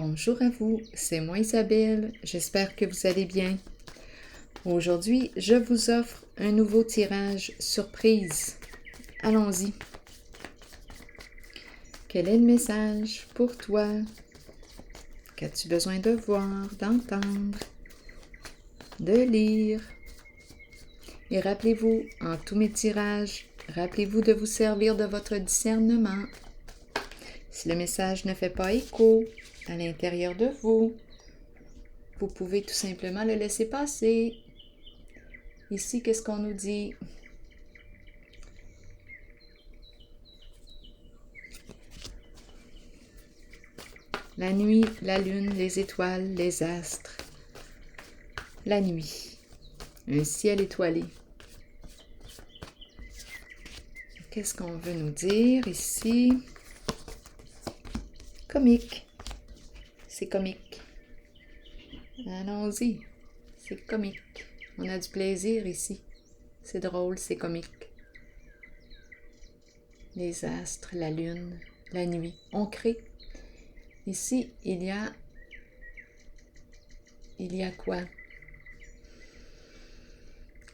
Bonjour à vous, c'est moi Isabelle, j'espère que vous allez bien. Aujourd'hui, je vous offre un nouveau tirage surprise. Allons-y. Quel est le message pour toi? Qu'as-tu besoin de voir, d'entendre, de lire? Et rappelez-vous, en tous mes tirages, rappelez-vous de vous servir de votre discernement. Si le message ne fait pas écho à l'intérieur de vous, vous pouvez tout simplement le laisser passer. Ici, qu'est-ce qu'on nous dit? La nuit, la lune, les étoiles, les astres. La nuit. Un ciel étoilé. Qu'est-ce qu'on veut nous dire ici? Comique. C'est comique. Allons-y. C'est comique. On a du plaisir ici. C'est drôle, c'est comique. Les astres, la lune, la nuit. On crée. Ici, il y a quoi?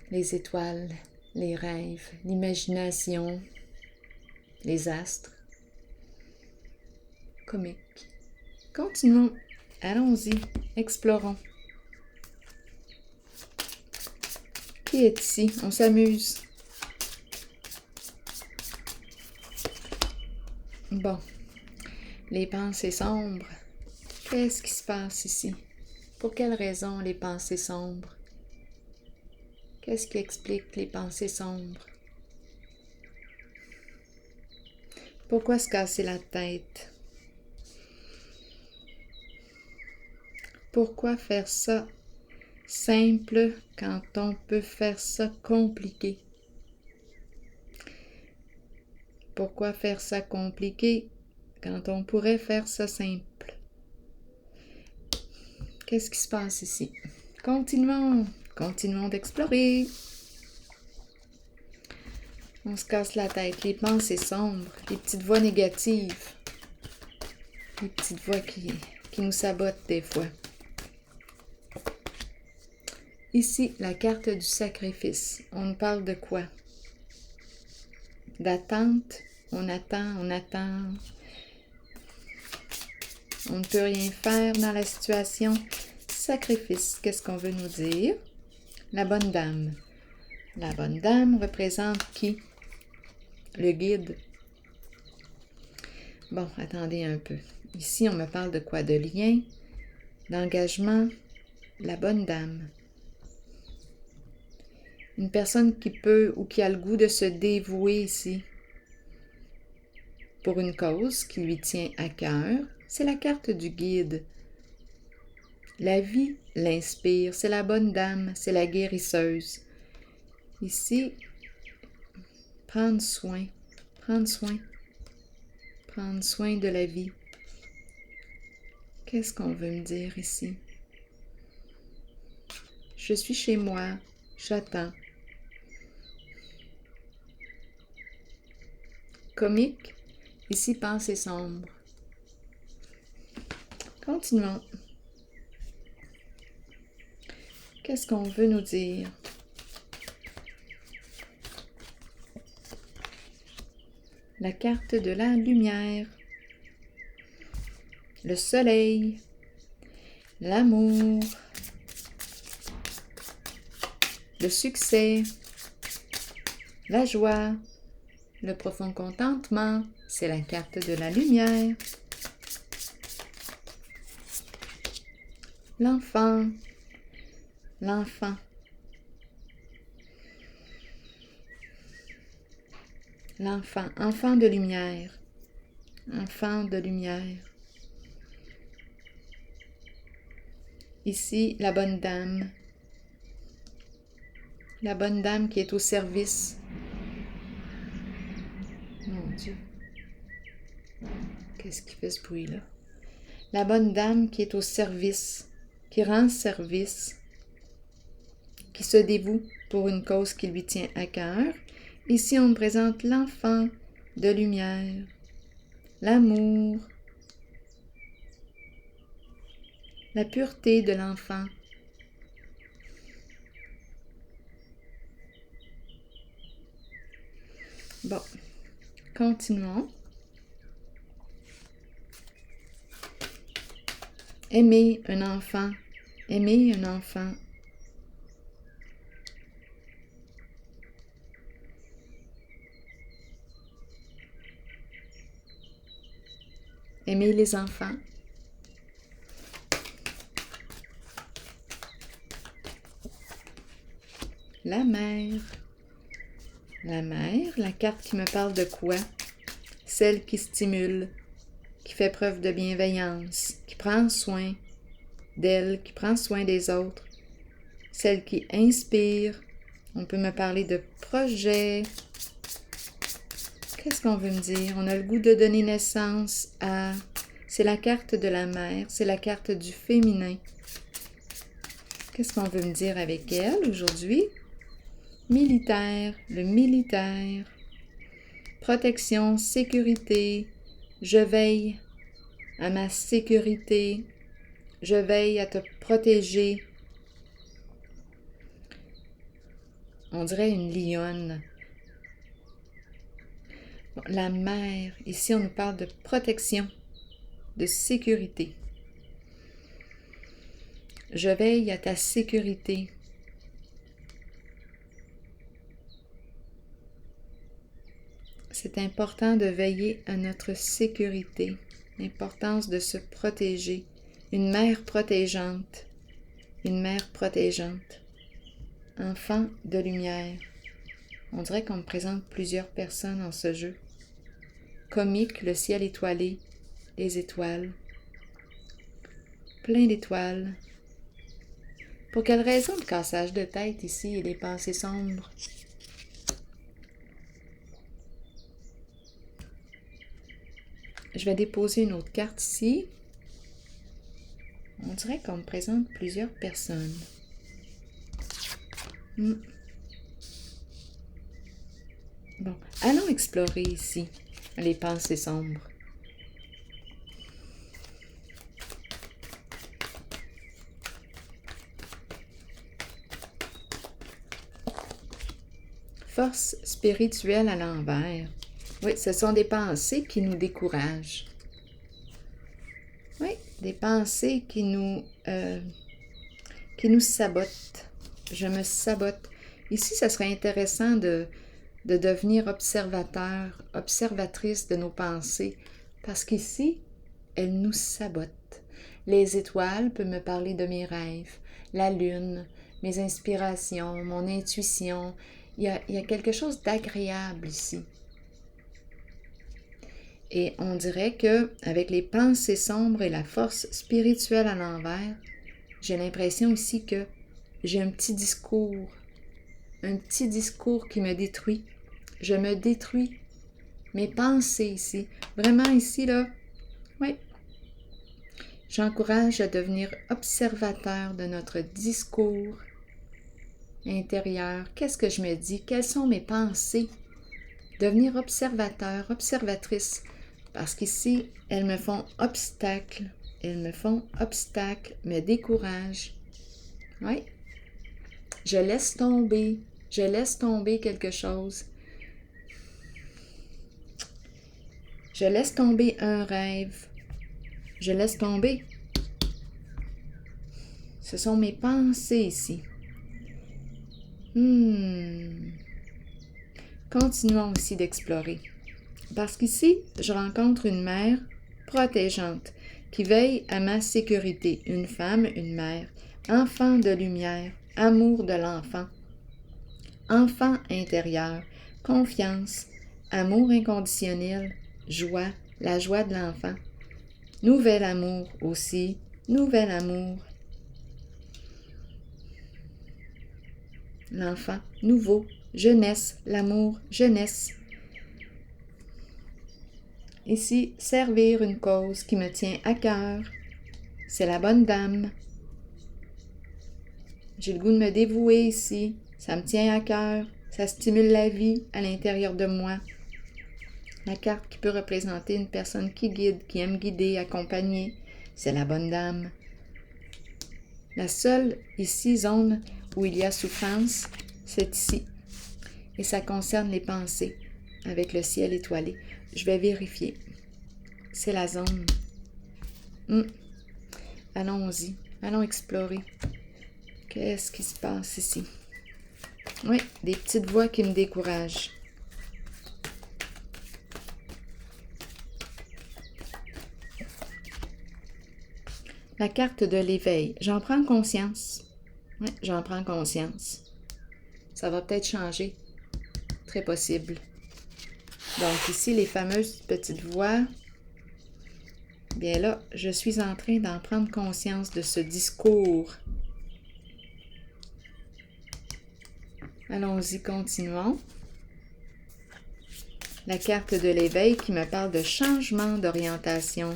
Les étoiles, les rêves, l'imagination, les astres. Comique. Continuons. Allons-y. Explorons. Qui est ici? On s'amuse. Bon. Les pensées sombres. Qu'est-ce qui se passe ici? Pour quelles raisons les pensées sombres? Qu'est-ce qui explique les pensées sombres? Pourquoi se casser la tête? Pourquoi faire ça simple quand on peut faire ça compliqué? Pourquoi faire ça compliqué quand on pourrait faire ça simple? Qu'est-ce qui se passe ici? Continuons d'explorer. On se casse la tête, les pensées sombres, les petites voix négatives, les petites voix qui nous sabotent des fois. Ici, la carte du sacrifice. On nous parle de quoi? D'attente. On attend. On ne peut rien faire dans la situation. Sacrifice, qu'est-ce qu'on veut nous dire? La bonne dame. La bonne dame représente qui? Le guide. Bon, attendez un peu. Ici, on me parle de quoi? De lien, d'engagement. La bonne dame. Une personne qui peut ou qui a le goût de se dévouer ici pour une cause qui lui tient à cœur. C'est la carte du guide. La vie l'inspire. C'est la bonne dame. C'est la guérisseuse. Ici, prendre soin de la vie. Qu'est-ce qu'on veut me dire ici? Je suis chez moi. J'attends. Comique. Ici, pensée sombre. Continuons. Qu'est-ce qu'on veut nous dire? La carte de la lumière. Le soleil. L'amour. Le succès. La joie. Le profond contentement. C'est la carte de la lumière. L'enfant. L'enfant. L'enfant. Enfant de lumière. Enfant de lumière. Ici, la bonne dame. La bonne dame qui est au service. Mon Dieu. Qu'est-ce qui fait ce bruit-là? La bonne dame qui est au service, qui rend service, qui se dévoue pour une cause qui lui tient à cœur. Ici, on me présente l'enfant de lumière, l'amour, la pureté de l'enfant. Bon, continuons. Aimer un enfant, aimer un enfant. Aimer les enfants. La mère. La mère, la carte qui me parle de quoi? Celle qui stimule, qui fait preuve de bienveillance, qui prend soin d'elle, qui prend soin des autres. Celle qui inspire. On peut me parler de projet. Qu'est-ce qu'on veut me dire? On a le goût de donner naissance à... C'est la carte de la mère, c'est la carte du féminin. Qu'est-ce qu'on veut me dire avec elle aujourd'hui? Militaire, le militaire. Protection, sécurité. Je veille à ma sécurité. Je veille à te protéger. On dirait une lionne. Bon, la mère, ici on nous parle de protection, de sécurité. Je veille à ta sécurité. C'est important de veiller à notre sécurité, l'importance de se protéger. Une mère protégeante, une mère protégeante. Enfant de lumière. On dirait qu'on me présente plusieurs personnes en ce jeu. Comique, le ciel étoilé, les étoiles. Plein d'étoiles. Pour quelle raison le cassage de tête ici et les pensées sombres? Je vais déposer une autre carte ici. On dirait qu'on me présente plusieurs personnes. Bon, allons explorer ici les pensées sombres. Force spirituelle à l'envers. Oui, ce sont des pensées qui nous découragent. Oui, des pensées qui nous sabotent. Je me sabote. Ici, ça serait intéressant de devenir observateur, observatrice de nos pensées, parce qu'ici, elles nous sabotent. Les étoiles peuvent me parler de mes rêves, la lune, mes inspirations, mon intuition. Il y a quelque chose d'agréable ici. Et on dirait que avec les pensées sombres et la force spirituelle à l'envers, j'ai l'impression ici que j'ai un petit discours qui me détruit. Je me détruis. Mes pensées ici. Vraiment ici, là, oui. J'encourage à devenir observateur de notre discours intérieur. Qu'est-ce que je me dis? Quelles sont mes pensées? Devenir observateur, observatrice. Parce qu'ici, elles me font obstacle. Elles me font obstacle, me découragent. Oui. Je laisse tomber quelque chose. Je laisse tomber un rêve. Je laisse tomber. Ce sont mes pensées ici. Continuons aussi d'explorer. Parce qu'ici, je rencontre une mère protégeante qui veille à ma sécurité. Une femme, une mère, enfant de lumière, amour de l'enfant, enfant intérieur, confiance, amour inconditionnel, joie, la joie de l'enfant. Nouvel amour aussi, nouvel amour. L'enfant, nouveau, jeunesse, l'amour, jeunesse. Ici, servir une cause qui me tient à cœur. C'est la bonne dame. J'ai le goût de me dévouer ici. Ça me tient à cœur. Ça stimule la vie à l'intérieur de moi. La carte qui peut représenter une personne qui guide, qui aime guider, accompagner. C'est la bonne dame. La seule ici zone où il y a souffrance, c'est ici. Et ça concerne les pensées avec le ciel étoilé. Je vais vérifier. C'est la zone. Allons-y. Allons explorer. Qu'est-ce qui se passe ici? Oui, des petites voix qui me découragent. La carte de l'éveil. J'en prends conscience. Oui, j'en prends conscience. Ça va peut-être changer. Très possible. Donc ici, les fameuses petites voix. Bien là, je suis en train d'en prendre conscience de ce discours. Allons-y, continuons. La carte de l'éveil qui me parle de changement d'orientation.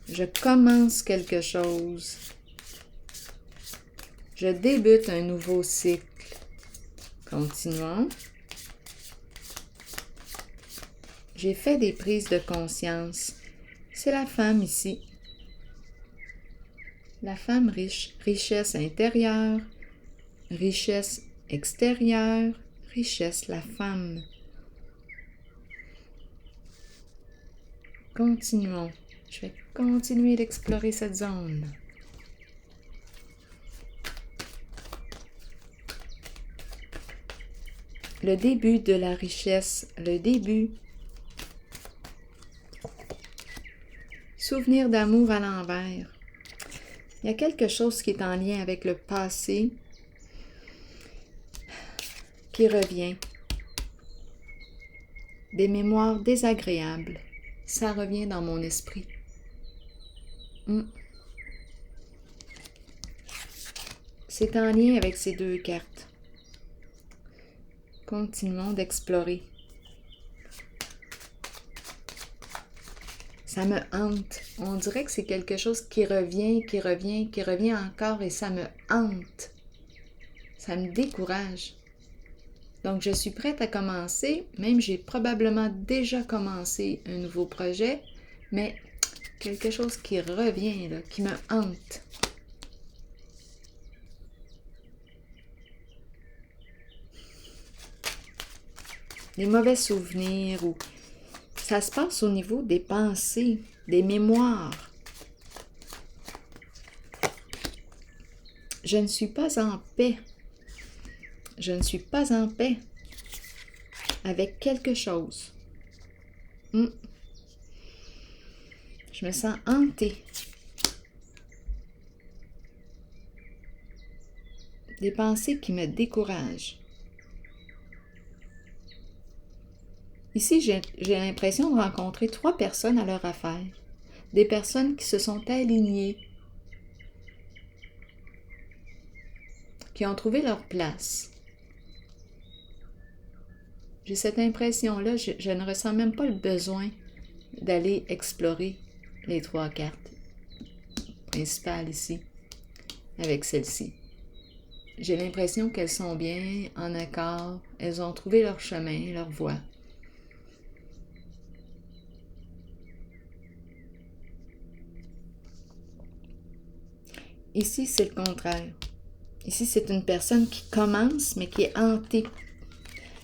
Je commence quelque chose. Je débute un nouveau cycle. Continuons. J'ai fait des prises de conscience. C'est la femme ici. La femme riche. Richesse intérieure, richesse extérieure, richesse la femme. Continuons. Je vais continuer d'explorer cette zone. Le début de la richesse, le début. Souvenir d'amour à l'envers. Il y a quelque chose qui est en lien avec le passé qui revient. Des mémoires désagréables. Ça revient dans mon esprit. C'est en lien avec ces deux cartes. Continuons d'explorer. Ça me hante. On dirait que c'est quelque chose qui revient encore et ça me hante. Ça me décourage. Donc, je suis prête à commencer. Même, j'ai probablement déjà commencé un nouveau projet, mais quelque chose qui revient, là, qui me hante. Les mauvais souvenirs ou ça se passe au niveau des pensées, des mémoires. Je ne suis pas en paix. Je ne suis pas en paix avec quelque chose. Je me sens hantée. Des pensées qui me découragent. Ici, j'ai l'impression de rencontrer 3 personnes à leur affaire. Des personnes qui se sont alignées, qui ont trouvé leur place. J'ai cette impression-là, je ne ressens même pas le besoin d'aller explorer les 3 cartes principales ici, avec celle-ci. J'ai l'impression qu'elles sont bien en accord, elles ont trouvé leur chemin, leur voie. Ici, c'est le contraire. Ici, c'est une personne qui commence, mais qui est hantée.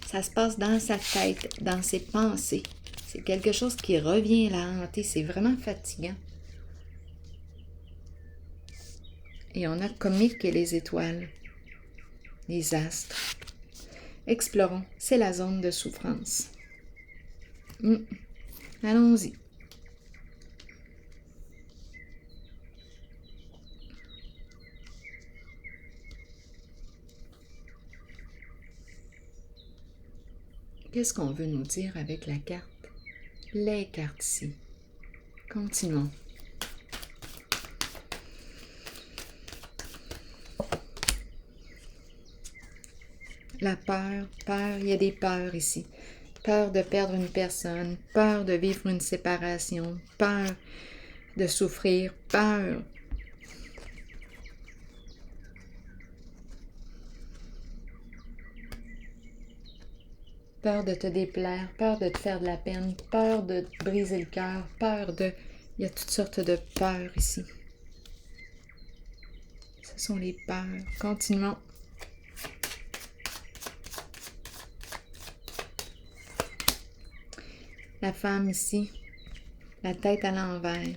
Ça se passe dans sa tête, dans ses pensées. C'est quelque chose qui revient la hanter. C'est vraiment fatigant. Et on a comique et les étoiles, les astres. Explorons. C'est la zone de souffrance. Allons-y. Qu'est-ce qu'on veut nous dire avec la carte? Les cartes ici. Continuons. La peur, il y a des peurs ici. Peur de perdre une personne, peur de vivre une séparation, peur de souffrir, peur. Peur de te déplaire, peur de te faire de la peine, peur de te briser le cœur, peur de... Il y a toutes sortes de peurs ici. Ce sont les peurs. Continuons. La femme ici, la tête à l'envers.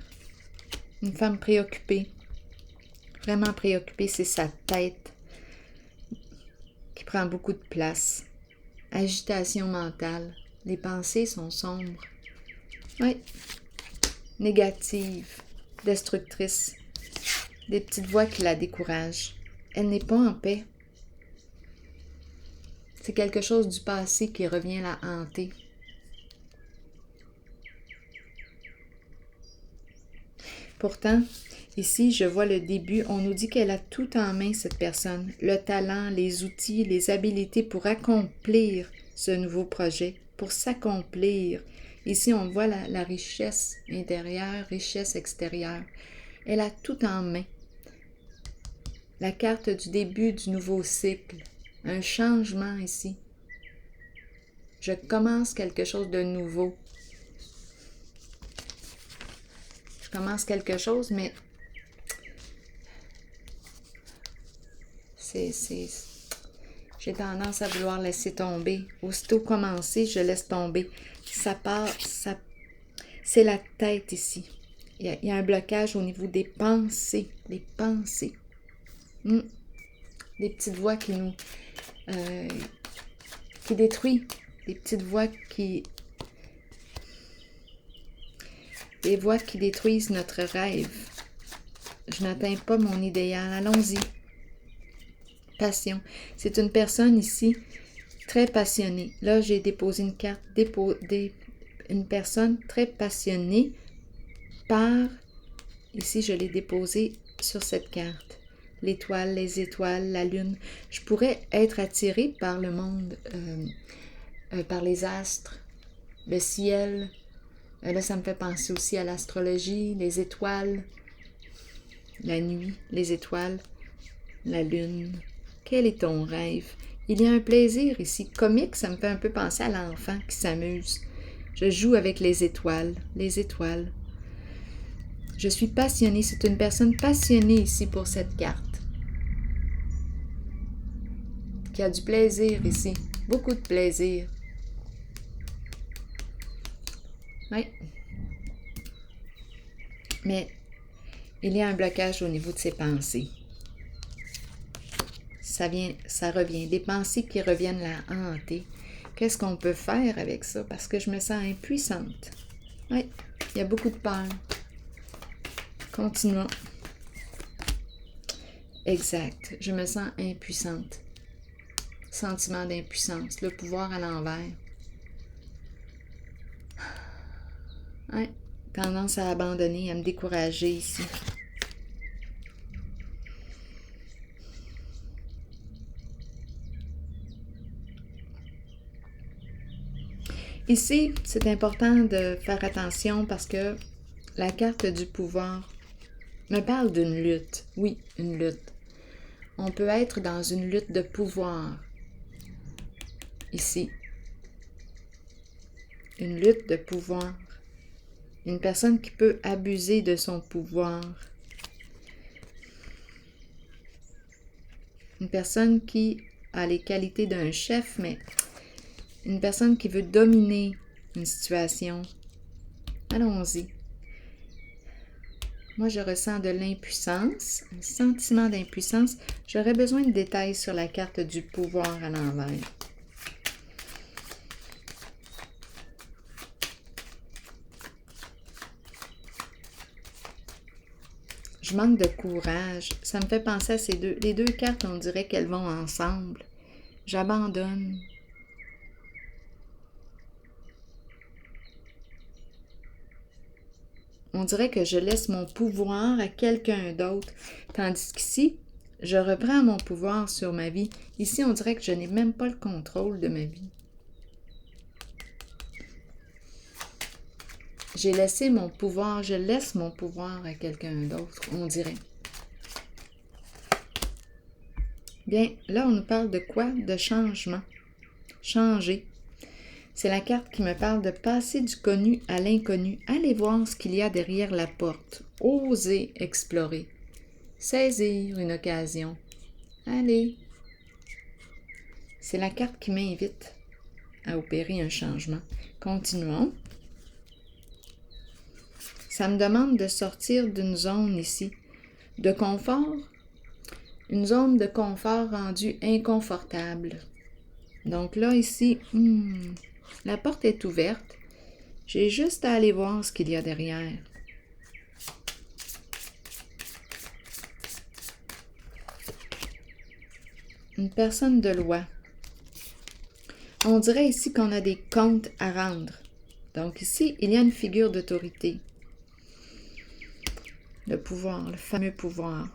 Une femme préoccupée. Vraiment préoccupée, c'est sa tête qui prend beaucoup de place. Agitation mentale. Les pensées sont sombres. Oui. Négatives, destructrices. Des petites voix qui la découragent. Elle n'est pas en paix. C'est quelque chose du passé qui revient la hanter. Pourtant, ici, je vois le début. On nous dit qu'elle a tout en main, cette personne. Le talent, les outils, les habiletés pour accomplir ce nouveau projet, pour s'accomplir. Ici, on voit la richesse intérieure, richesse extérieure. Elle a tout en main. La carte du début du nouveau cycle. Un changement ici. Je commence quelque chose de nouveau. Je commence quelque chose, mais j'ai tendance à vouloir laisser tomber. Aussitôt commencer, je laisse tomber. Ça part, c'est la tête ici. Il y a un blocage au niveau des pensées. Les pensées. Des petites voix qui nous... qui détruisent. Des petites voix qui... Des voix qui détruisent notre rêve. Je n'atteins pas mon idéal. Allons-y. Passion. C'est une personne ici très passionnée. Là, j'ai déposé une carte. Une personne très passionnée par... Ici, je l'ai déposée sur cette carte. L'étoile, les étoiles, la lune. Je pourrais être attirée par le monde, par les astres, le ciel. Là, ça me fait penser aussi à l'astrologie, les étoiles, la nuit, les étoiles, la lune. Quel est ton rêve? Il y a un plaisir ici. Comique, ça me fait un peu penser à l'enfant qui s'amuse. Je joue avec les étoiles, les étoiles. Je suis passionnée. C'est une personne passionnée ici pour cette carte. Qui a du plaisir ici. Beaucoup de plaisir. Oui. Mais il y a un blocage au niveau de ses pensées. Ça revient. Des pensées qui reviennent la hanter. Qu'est-ce qu'on peut faire avec ça? Parce que je me sens impuissante. Oui, il y a beaucoup de peur. Continuons. Exact. Je me sens impuissante. Sentiment d'impuissance. Le pouvoir à l'envers. Oui. Tendance à abandonner, à me décourager ici. Ici, c'est important de faire attention parce que la carte du pouvoir me parle d'une lutte. Oui, une lutte. On peut être dans une lutte de pouvoir. Ici. Une lutte de pouvoir. Une personne qui peut abuser de son pouvoir. Une personne qui a les qualités d'un chef, mais une personne qui veut dominer une situation. Allons-y. Moi, je ressens de l'impuissance, un sentiment d'impuissance. J'aurais besoin de détails sur la carte du pouvoir à l'envers. Je manque de courage. Ça me fait penser à ces deux. Les deux cartes, on dirait qu'elles vont ensemble. J'abandonne. On dirait que je laisse mon pouvoir à quelqu'un d'autre. Tandis qu'ici, je reprends mon pouvoir sur ma vie. Ici, on dirait que je n'ai même pas le contrôle de ma vie. J'ai laissé mon pouvoir, je laisse mon pouvoir à quelqu'un d'autre, on dirait. Bien, là, on nous parle de quoi? De changement. Changer. C'est la carte qui me parle de passer du connu à l'inconnu. Allez voir ce qu'il y a derrière la porte. Osez explorer. saisir une occasion. Allez. C'est la carte qui m'invite à opérer un changement. Continuons. Ça me demande de sortir d'une zone ici de confort, une zone de confort rendue inconfortable. Donc là, ici, la porte est ouverte. J'ai juste à aller voir ce qu'il y a derrière. Une personne de loi. On dirait ici qu'on a des comptes à rendre. Donc ici, il y a une figure d'autorité. Le pouvoir, le fameux pouvoir.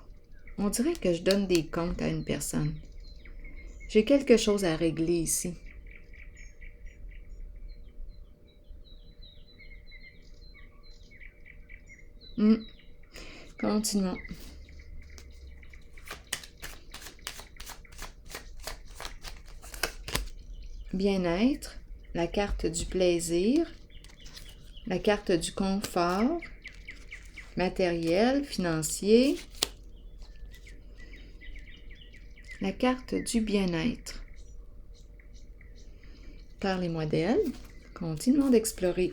On dirait que je donne des comptes à une personne. J'ai quelque chose à régler ici. Continuons. Bien-être, la carte du plaisir, la carte du confort, matériel, financier, la carte du bien-être. Parlez-moi d'elle. Continuons d'explorer.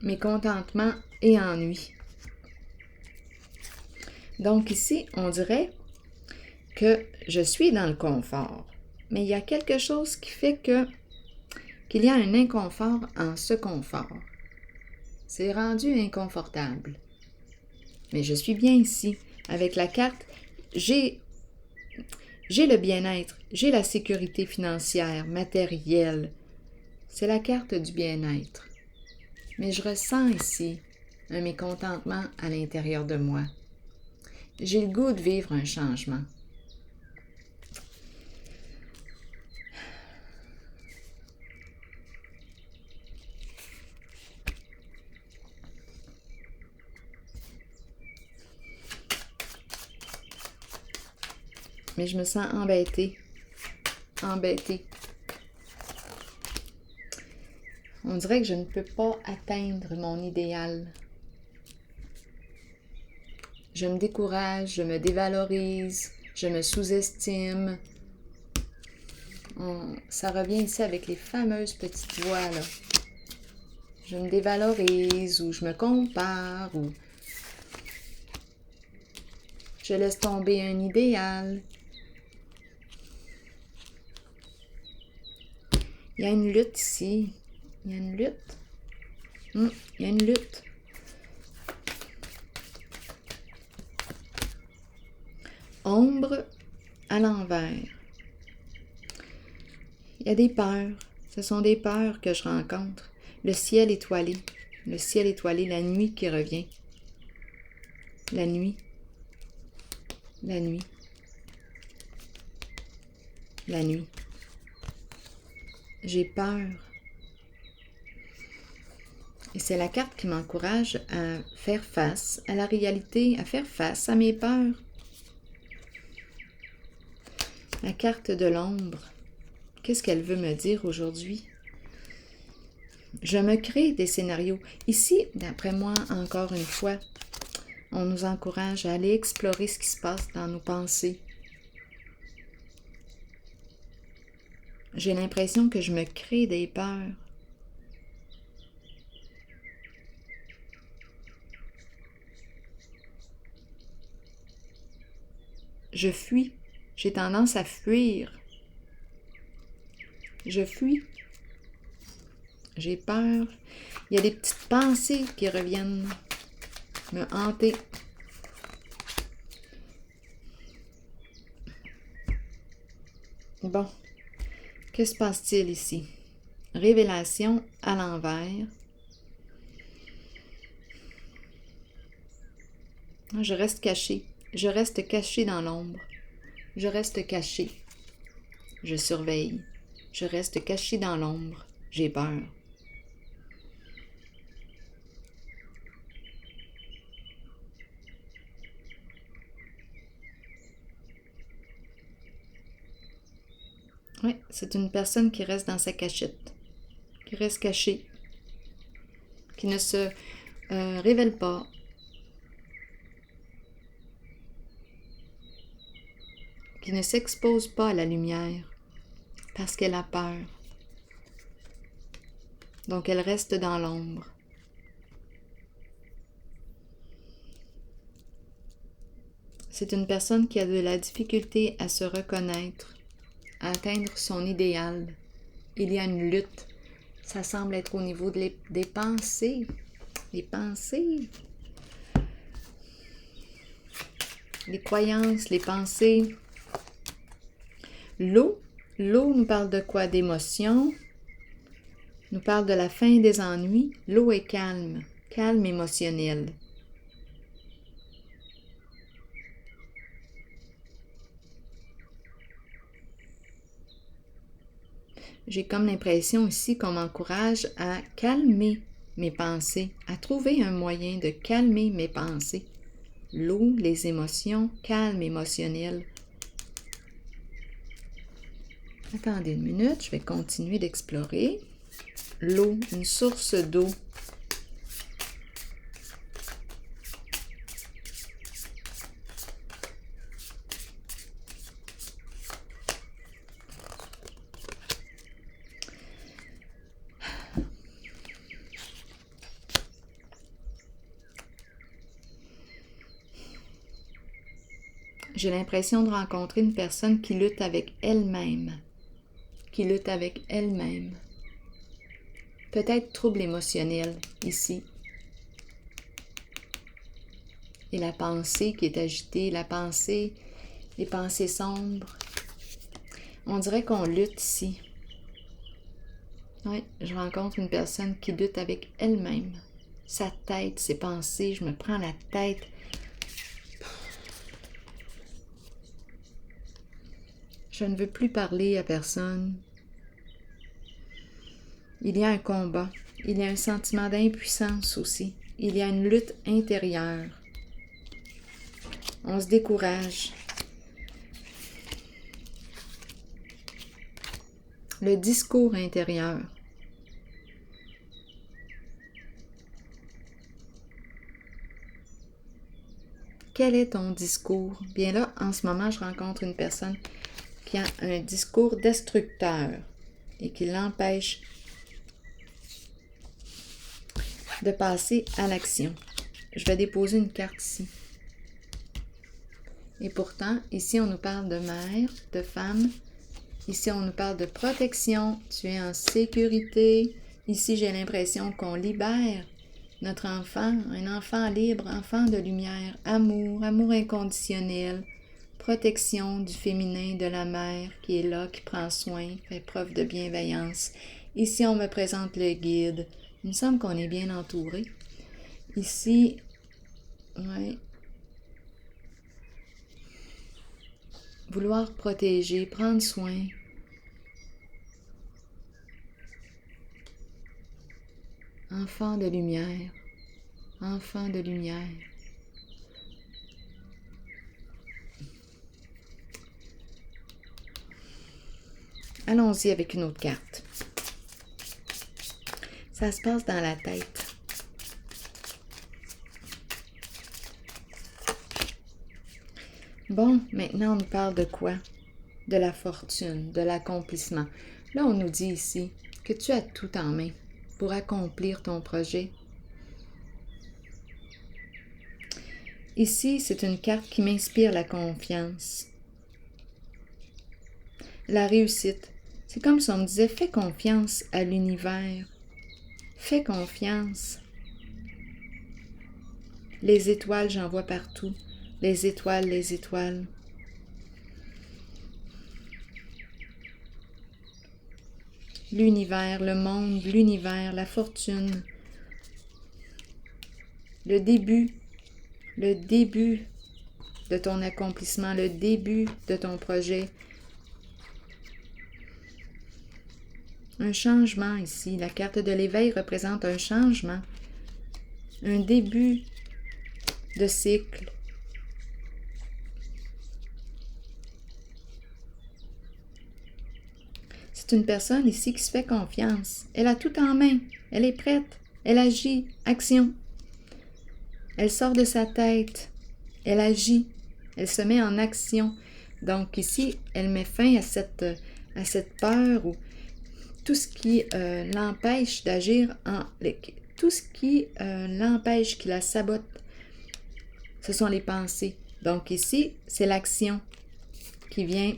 Mécontentement et ennui. Donc ici, on dirait que je suis dans le confort, mais il y a quelque chose qui fait qu'il y a un inconfort en ce confort. C'est rendu inconfortable. Mais je suis bien ici. Avec la carte, j'ai le bien-être, j'ai la sécurité financière, matérielle. C'est la carte du bien-être. Mais je ressens ici un mécontentement à l'intérieur de moi. J'ai le goût de vivre un changement. Mais je me sens embêtée. Embêtée. On dirait que je ne peux pas atteindre mon idéal. Je me décourage, je me dévalorise, je me sous-estime. Ça revient ici avec les fameuses petites voix, là. Je me dévalorise ou je me compare ou je laisse tomber un idéal. Il y a une lutte ici. Il y a une lutte. Il y a une lutte. Ombre à l'envers. Il y a des peurs. Ce sont des peurs que je rencontre. Le ciel étoilé. Le ciel étoilé, la nuit qui revient. La nuit. La nuit. La nuit. J'ai peur. Et c'est la carte qui m'encourage à faire face à la réalité, à faire face à mes peurs. La carte de l'ombre. Qu'est-ce qu'elle veut me dire aujourd'hui? Je me crée des scénarios. Ici, d'après moi, encore une fois, on nous encourage à aller explorer ce qui se passe dans nos pensées. J'ai l'impression que je me crée des peurs. Je fuis. J'ai tendance à fuir. Je fuis. J'ai peur. Il y a des petites pensées qui reviennent me hanter. Bon, que se passe-t-il ici? Révélation à l'envers. Je reste caché. Je reste caché dans l'ombre. Je reste caché. Je surveille. Je reste caché dans l'ombre. J'ai peur. Oui, c'est une personne qui reste dans sa cachette, qui reste cachée. qui ne se révèle pas. Qui ne s'expose pas à la lumière parce qu'elle a peur. Donc elle reste dans l'ombre. C'est une personne qui a de la difficulté à se reconnaître, à atteindre son idéal. Il y a une lutte. Ça semble être au niveau des pensées. Les pensées. Les croyances, les pensées. L'eau. L'eau nous parle de quoi? D'émotion. Nous parle de la fin des ennuis. L'eau est calme. Calme émotionnel. J'ai comme l'impression ici qu'on m'encourage à calmer mes pensées, à trouver un moyen de calmer mes pensées. L'eau, les émotions, calme émotionnel. Attendez une minute, je vais continuer d'explorer. L'eau, une source d'eau. J'ai l'impression de rencontrer une personne qui lutte avec elle-même. Qui lutte avec elle-même. Peut-être trouble émotionnel ici. Et la pensée qui est agitée, la pensée, les pensées sombres. On dirait qu'on lutte ici. Oui, je rencontre une personne qui lutte avec elle-même. Sa tête, ses pensées, je me prends la tête. Je ne veux plus parler à personne. Il y a un combat. Il y a un sentiment d'impuissance aussi. Il y a une lutte intérieure. On se décourage. Le discours intérieur. Quel est ton discours? Bien là, en ce moment, je rencontre une personne qui a un discours destructeur et qui l'empêche de passer à l'action. Je vais déposer une carte ici. Et pourtant, ici, on nous parle de mère, de femme. Ici, on nous parle de protection. Tu es en sécurité. Ici, j'ai l'impression qu'on libère notre enfant, un enfant libre, enfant de lumière, amour, amour inconditionnel, protection du féminin, de la mère qui est là, qui prend soin, fait preuve de bienveillance. Ici, on me présente le guide. Il me semble qu'on est bien entouré. Ici, ouais. Vouloir protéger, prendre soin. Enfant de lumière, enfant de lumière. Allons-y avec une autre carte. Ça se passe dans la tête. Bon, maintenant on nous parle de quoi? De la fortune, de l'accomplissement. Là, on nous dit ici que tu as tout en main pour accomplir ton projet. Ici, c'est une carte qui m'inspire la confiance. La réussite. C'est comme si on me disait, fais confiance à l'univers. Fais confiance. Les étoiles, j'en vois partout. Les étoiles, les étoiles. L'univers, le monde, l'univers, la fortune. Le début de ton accomplissement, le début de ton projet. Un changement ici. La carte de l'éveil représente un changement, un début de cycle. C'est une personne ici qui se fait confiance. Elle a tout en main. Elle est prête. Elle agit. Action. Elle sort de sa tête. Elle agit. Elle se met en action. Donc ici, elle met fin à cette peur ou tout ce qui l'empêche d'agir tout ce qui l'empêche, qui la sabote, ce sont les pensées. Donc ici, c'est l'action qui vient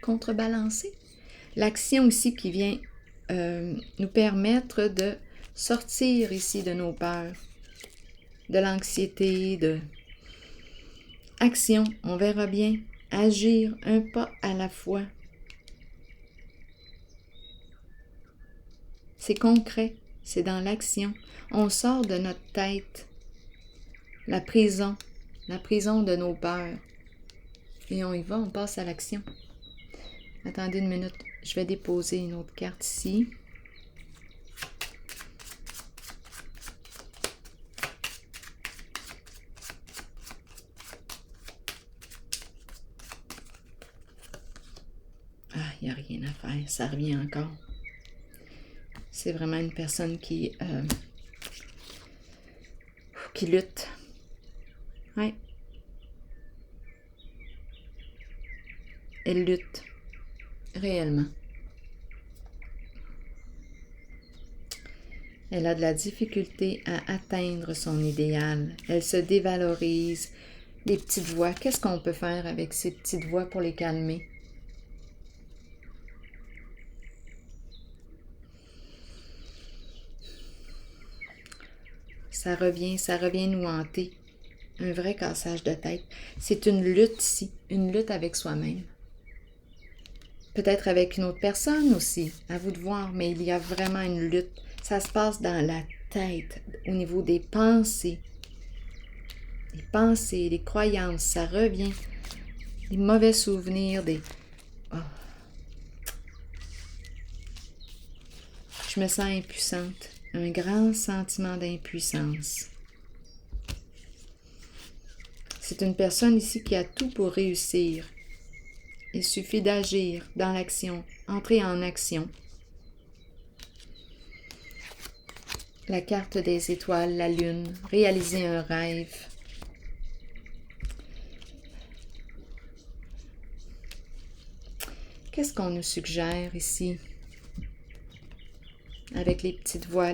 contrebalancer. L'action ici qui vient nous permettre de sortir ici de nos peurs, de l'anxiété, de action. On verra bien. Agir un pas à la fois. C'est concret, c'est dans l'action. On sort de notre tête, la prison de nos peurs. Et on y va, on passe à l'action. Attendez une minute, je vais déposer une autre carte ici. Ah, il n'y a rien à faire, ça revient encore. C'est vraiment une personne qui lutte. Ouais. Elle lutte. Réellement. Elle a de la difficulté à atteindre son idéal. Elle se dévalorise. Les petites voix, qu'est-ce qu'on peut faire avec ces petites voix pour les calmer? Ça revient nous hanter. Un vrai cassage de tête. C'est une lutte ici, une lutte avec soi-même. Peut-être avec une autre personne aussi, à vous de voir, mais il y a vraiment une lutte. Ça se passe dans la tête, au niveau des pensées. Les pensées, les croyances, ça revient. Les mauvais souvenirs, Oh. Je me sens impuissante. Un grand sentiment d'impuissance. C'est une personne ici qui a tout pour réussir. Il suffit d'agir dans l'action, entrer en action. La carte des étoiles, la lune, réaliser un rêve. Qu'est-ce qu'on nous suggère ici? Avec les petites voix,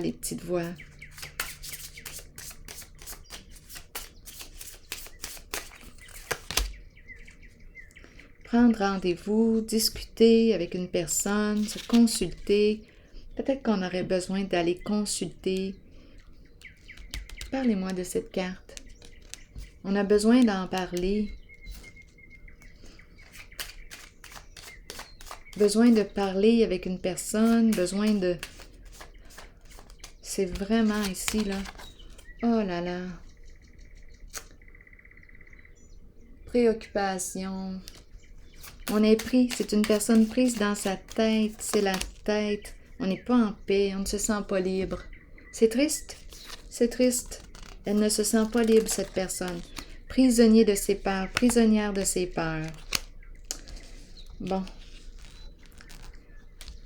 Prendre rendez-vous, discuter avec une personne, se consulter. Peut-être qu'on aurait besoin d'aller consulter. Parlez-moi de cette carte. On a besoin d'en parler. Besoin de parler avec une personne, besoin de... C'est vraiment ici, là. Oh là là. Préoccupation. On est pris, c'est une personne prise dans sa tête, c'est la tête. On n'est pas en paix, on ne se sent pas libre. C'est triste, c'est triste. Elle ne se sent pas libre, cette personne. Prisonnier de ses peurs, prisonnière de ses peurs. Bon.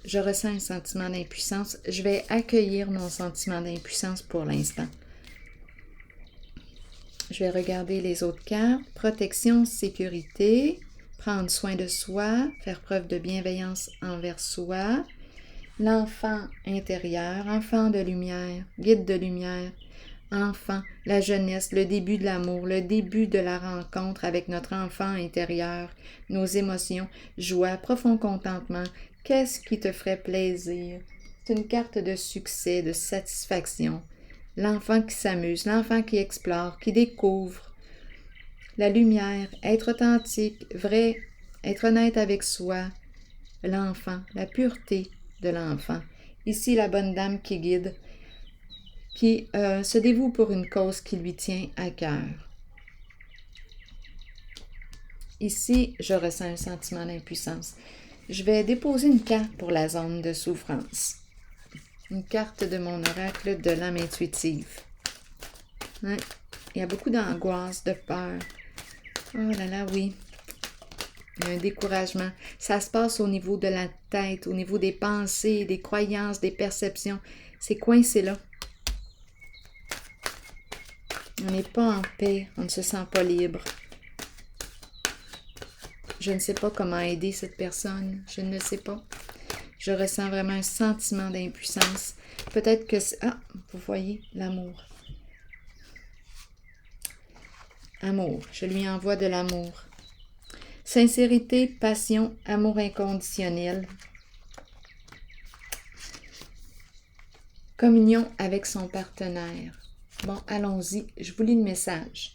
Je ressens un sentiment d'impuissance. Je vais accueillir mon sentiment d'impuissance pour l'instant. Je vais regarder les autres cartes. Protection, sécurité, prendre soin de soi, faire preuve de bienveillance envers soi. L'enfant intérieur, enfant de lumière, guide de lumière. Enfant, la jeunesse, le début de l'amour, le début de la rencontre avec notre enfant intérieur, nos émotions, joie, profond contentement. Qu'est-ce qui te ferait plaisir? C'est une carte de succès, de satisfaction. L'enfant qui s'amuse, l'enfant qui explore, qui découvre. La lumière, être authentique, vrai, être honnête avec soi. L'enfant, la pureté de l'enfant. Ici, la bonne dame qui guide, qui se dévoue pour une cause qui lui tient à cœur. Ici, je ressens un sentiment d'impuissance. Je vais déposer une carte pour la zone de souffrance. Une carte de mon oracle de l'âme intuitive. Ouais. Il y a beaucoup d'angoisse, de peur. Oh là là, oui. Il y a un découragement. Ça se passe au niveau de la tête, au niveau des pensées, des croyances, des perceptions. C'est coincé là. On n'est pas en paix, on ne se sent pas libre. Je ne sais pas comment aider cette personne, je ne le sais pas. Je ressens vraiment un sentiment d'impuissance. Peut-être que... Ah, vous voyez, l'amour. Amour, je lui envoie de l'amour. Sincérité, passion, amour inconditionnel. Communion avec son partenaire. Bon, allons-y, je vous lis le message.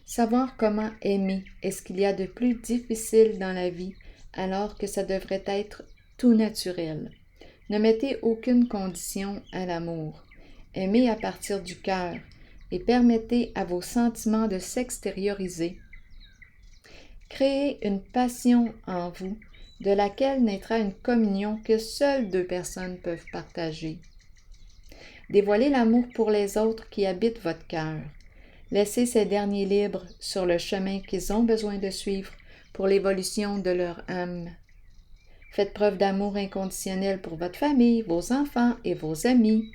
Savoir comment aimer est ce qu'il y a de plus difficile dans la vie, alors que ça devrait être tout naturel. Ne mettez aucune condition à l'amour. Aimez à partir du cœur et permettez à vos sentiments de s'extérioriser. Créez une passion en vous, de laquelle naîtra une communion que seules deux personnes peuvent partager. Dévoilez l'amour pour les autres qui habitent votre cœur. Laissez ces derniers libres sur le chemin qu'ils ont besoin de suivre pour l'évolution de leur âme. Faites preuve d'amour inconditionnel pour votre famille, vos enfants et vos amis.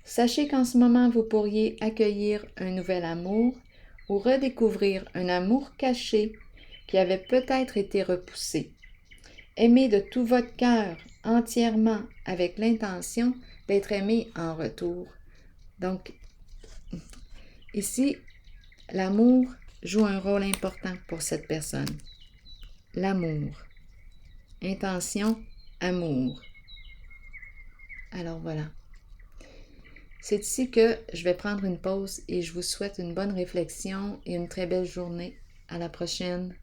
Sachez qu'en ce moment, vous pourriez accueillir un nouvel amour ou redécouvrir un amour caché qui avait peut-être été repoussé. Aimez de tout votre cœur, entièrement, avec l'intention d'être aimé en retour. Donc, ici, l'amour joue un rôle important pour cette personne. L'amour. Intention, amour. Alors voilà. C'est ici que je vais prendre une pause et je vous souhaite une bonne réflexion et une très belle journée. À la prochaine.